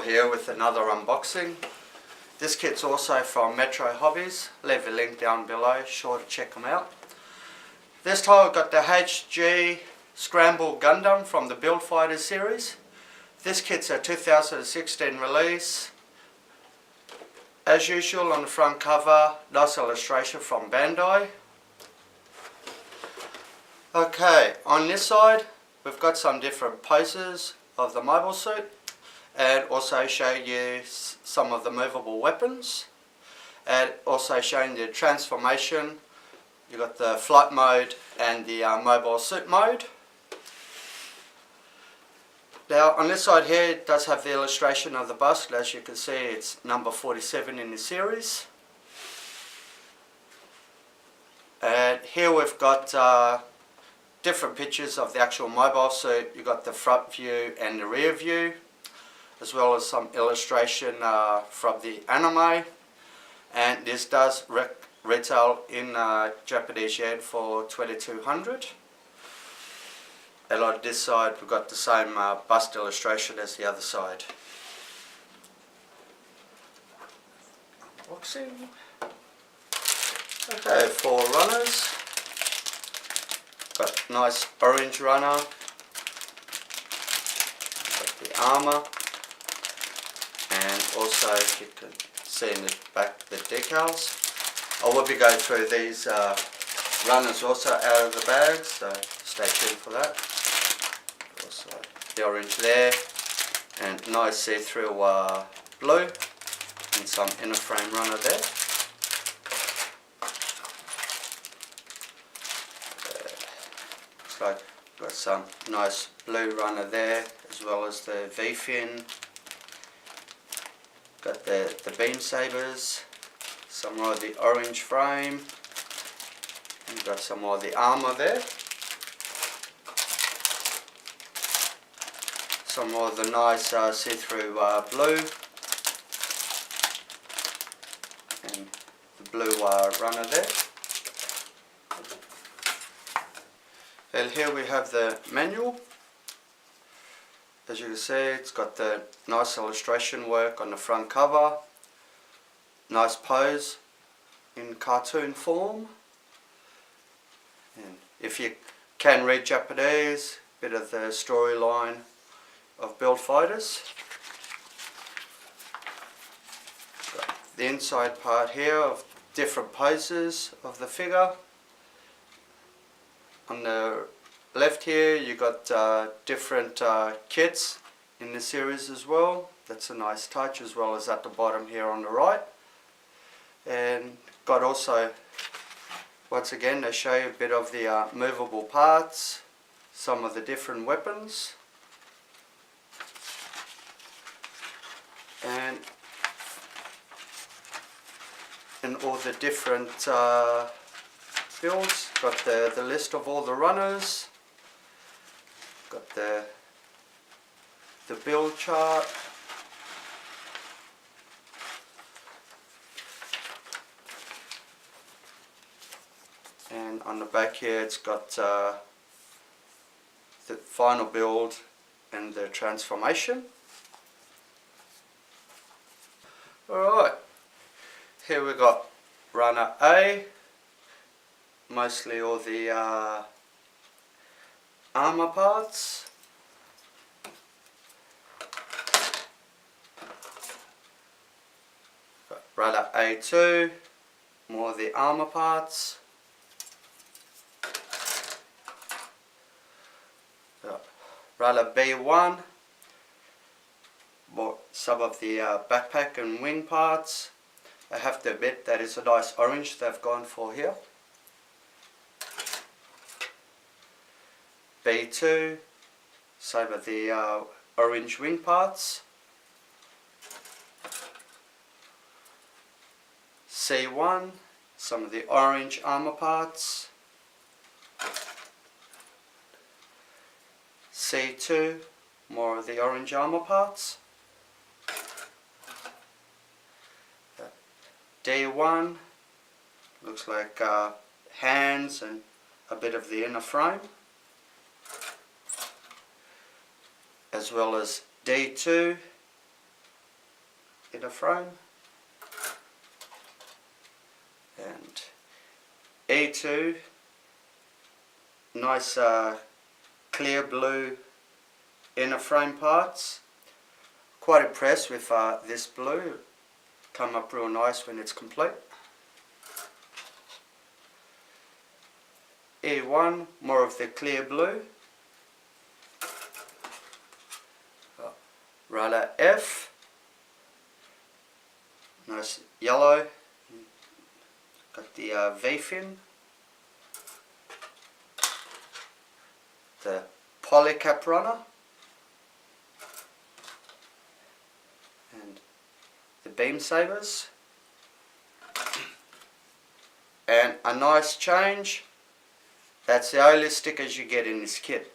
here with another unboxing. This kit's also from Metro Hobbies. Leave a link down below, sure to check them out. This time I've got the HG Scramble Gundam from the Build Fighters series. This kit's a 2016 release. As usual, on the front cover, nice illustration from Bandai. Okay, on this side we've got some different poses of the mobile suit, and also show you some of the movable weapons, and also showing the transformation. You've got the flight mode and the mobile suit mode. Now on this side here it does have the illustration of the bust. As you can see, it's number 47 in the series. And here we've got different pictures of the actual mobile suit. You've got the front view and the rear view, as well as some illustration from the anime. And this does retail in Japanese yen for 2,200. And on this side we've got the same bust illustration as the other side. Unboxing. Okay, 4 runners. Got nice orange runner. Got the armour. And also, you can see in the back the decals. I will be going through these runners also out of the bag, so stay tuned for that. Also the orange there, and nice see-through blue, and some inner frame runner there. Looks like got some nice blue runner there, as well as the V-fin. Got the beam sabers, some more of the orange frame, and got some more of the armour there. Some more of the nice see-through blue, and the blue runner there. And here we have the manual. As you can see, it's got the nice illustration work on the front cover. Nice pose in cartoon form. And if you can read Japanese, bit of the storyline of Build Fighters. Got the inside part here of different poses of the figure. On the left here you got different kits in the series as well. That's a nice touch, as well as at the bottom here on the right. And got also, once again, they show you a bit of the movable parts, some of the different weapons, and all the different builds. Got the list of all the runners, got the build chart, and on the back here it's got the final build and the transformation. Alright, here we got runner A, mostly all the armour parts. Got runner A2, more of the armour parts. Got runner B1, more some of the backpack and wing parts. I have to admit that is a nice orange they've gone for here. B2, some of the orange wing parts. C1, some of the orange armour parts. C2, more of the orange armour parts. D1, looks like hands and a bit of the inner frame. As well as D2, inner frame, and E2, nice clear blue inner frame parts. Quite impressed with this blue, come up real nice when it's complete. E1, more of the clear blue. Rudder F, nice yellow, got the V-fin, the polycap runner, and the beam sabers, and a nice change. That's the only stickers you get in this kit.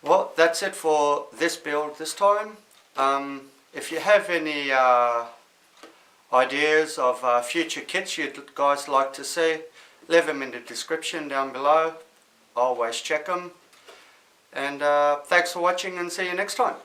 Well, that's it for this build this time. If you have any ideas of future kits you'd guys like to see, leave them in the description down below. Always check them. And thanks for watching, and see you next time.